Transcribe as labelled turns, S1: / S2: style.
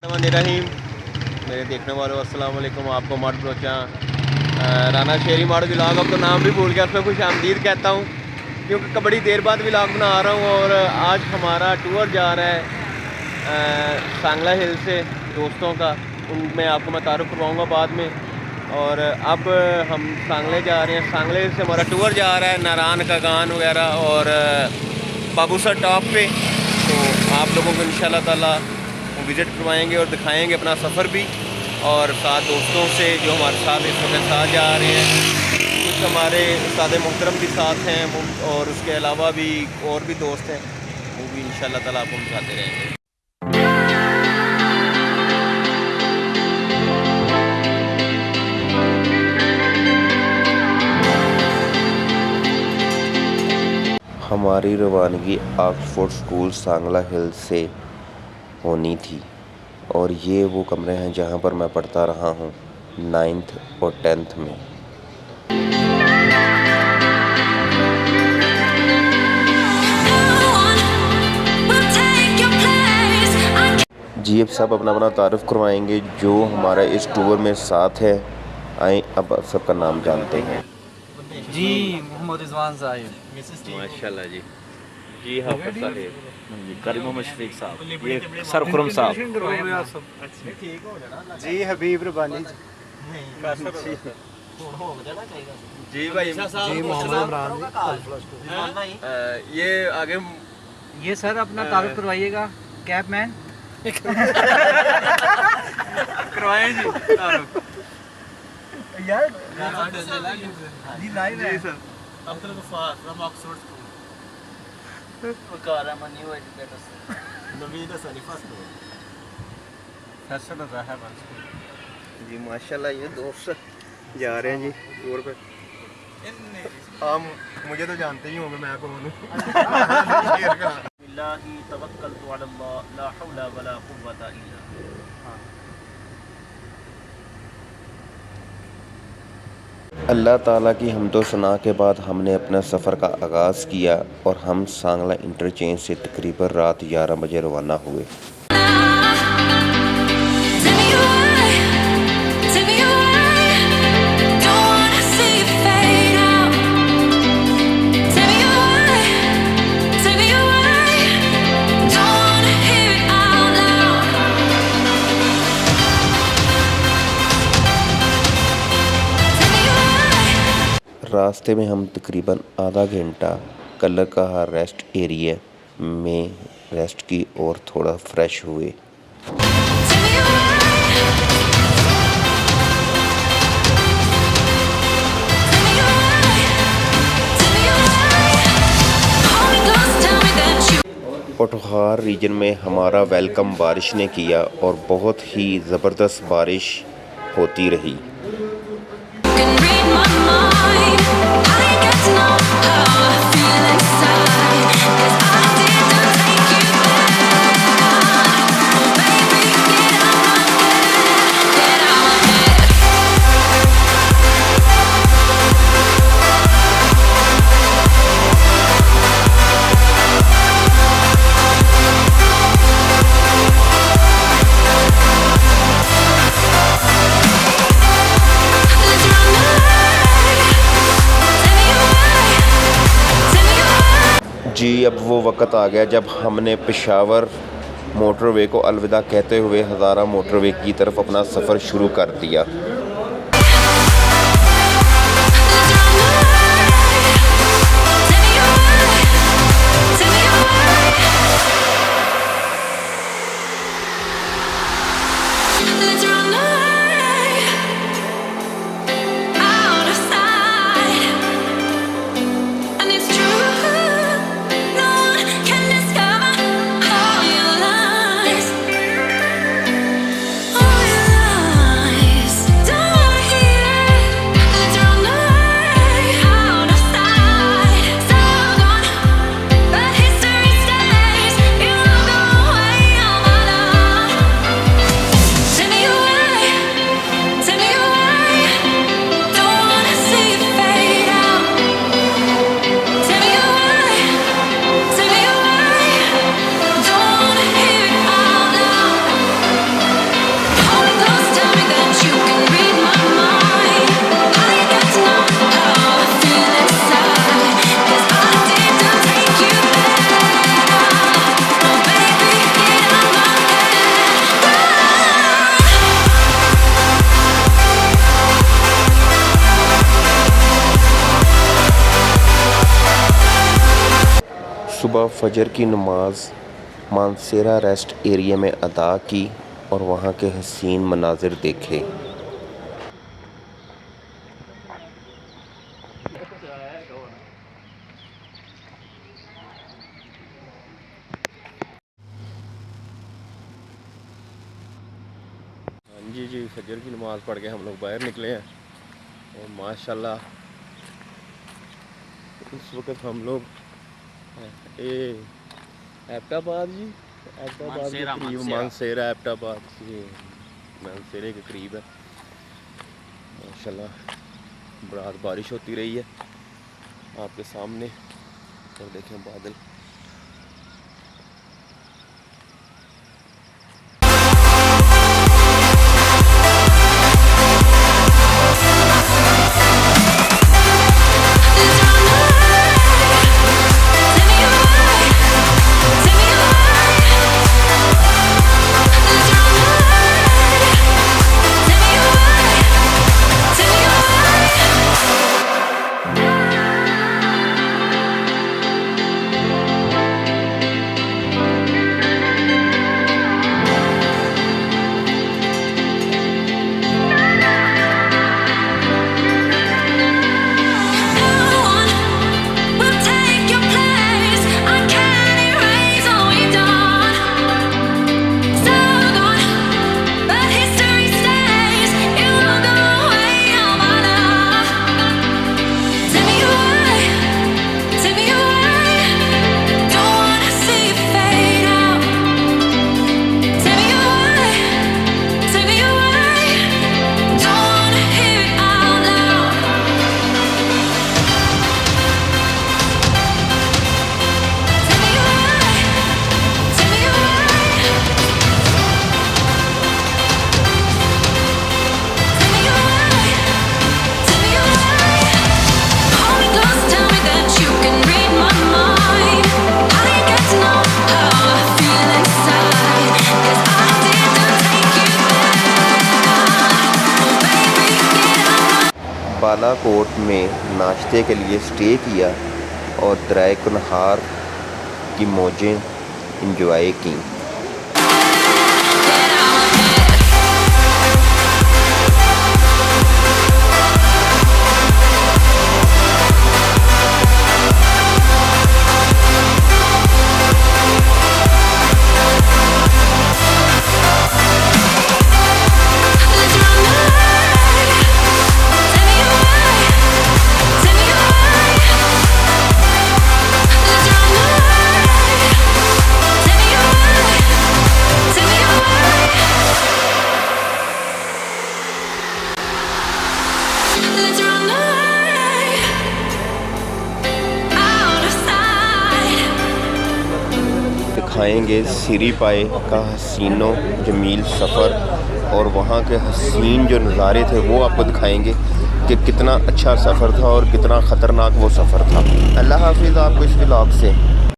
S1: रहीम मेरे देखने वालों अस्सलाम वालेकुम। आपको मार्ट ब्रोचा राना शेरी मार्ट व्लॉग, अब तो नाम भी भूल गया, उसमें खुश आमदीद कहता हूँ क्योंकि बड़ी देर बाद व्लॉग बना रहा हूँ। और आज हमारा टूर जा रहा है सांगला हिल से दोस्तों का, उनमें आपको मैं तारुफ करवाऊँगा बाद में। और अब हम सांगले जा रहे हैं, सांगले से हमारा टूर जा रहा है नारायण का गान वगैरह और बाबूसर टॉप पे। तो आप लोगों को इंशाल्लाह ताला विज़िट करवाएंगे और दिखाएंगे अपना सफ़र भी, और साथ दोस्तों से जो हमारे साथ इस वक्त साथ जा रहे हैं। कुछ हमारे उस्ताद मोहतरम भी साथ हैं और उसके अलावा भी और भी दोस्त हैं, वो भी इंशाल्लाह ताला आपको दिखाते रहेंगे। हमारी रवानगी ऑक्सफोर्ड स्कूल सांगला हिल से होनी थी, और ये वो कमरे हैं जहाँ पर मैं पढ़ता रहा हूँ 9th और 10th में। जी अब सब अपना अपना तारुफ करवाएंगे जो हमारा इस टूर में साथ है। आए अब सबका नाम जानते हैं।
S2: जी मोहम्मद रिजवान साहिब,
S1: माशाल्लाह जी। जी हाफिज़ साहिब,
S2: करीम मोहम्मद शफीक साहब, ये सरखुरम साहब,
S3: जी हबीब रबानी
S1: जी भाई,
S3: जी मोहम्मद इमरान
S1: ये आगे
S2: ये सर अपना तारुफ करवाइएगा कैप मैन।
S1: करवाएं जी तारुफ।
S3: यार
S2: जी लाइव है
S3: sir
S2: Abdul Ghaffar from Oxford school, Waqar एम new educator
S3: Naveed Hassan first
S2: Faisal Rehman
S1: ji माशाल्लाह। ये दोस्त जा रहे हैं जी टूर पे। हम मुझे तो जानते ही होंगे मैं कौन हूँ।
S2: बिल्लाहि तवक्कलतु अल्लाह ला हौला वला कुव्वता इल्ला
S1: अल्लाह ताला की हम्दो सना के बाद हमने अपना सफ़र का आगाज़ किया और हम सांगला इंटरचेंज से तकरीबन रात 11 बजे रवाना हुए। रास्ते में हम तकरीबन आधा घंटा कलर का रेस्ट एरिया में रेस्ट की और थोड़ा फ्रेश हुए। पोठोहार रीजन में हमारा वेलकम बारिश ने किया और बहुत ही ज़बरदस्त बारिश होती रही। जी अब वो वक़्त आ गया जब हमने पेशावर मोटरवे को अलविदा कहते हुए हज़ारा मोटरवे की तरफ अपना सफ़र शुरू कर दिया।
S4: Don't सुबह फजर की नमाज मानसेरा रेस्ट एरिया में अदा की और वहाँ के हसीन मनाजिर देखे।
S1: हाँ जी फजर की नमाज़ पढ़ के हम लोग बाहर निकले हैं और माशाल्लाह इस वक्त हम लोग एबटाबाद जी एबटाबाद के करीब मानसेरा एबटाबाद जी मानसेरे के करीब है। माशाल्लाह रात बारिश होती रही है आपके सामने और देखें बादल।
S4: बालाकोट में नाश्ते के लिए स्टे किया और दरिया कुनहार की मौजें इंजॉय की। दिखाएंगे सिरी पाए का हसीनो जमील सफ़र और वहाँ के हसीन जो नज़ारे थे वो आपको दिखाएंगे कि कितना अच्छा सफ़र था और कितना ख़तरनाक वो सफ़र था। अल्लाह हाफिज़ आपको इस व्लॉग से।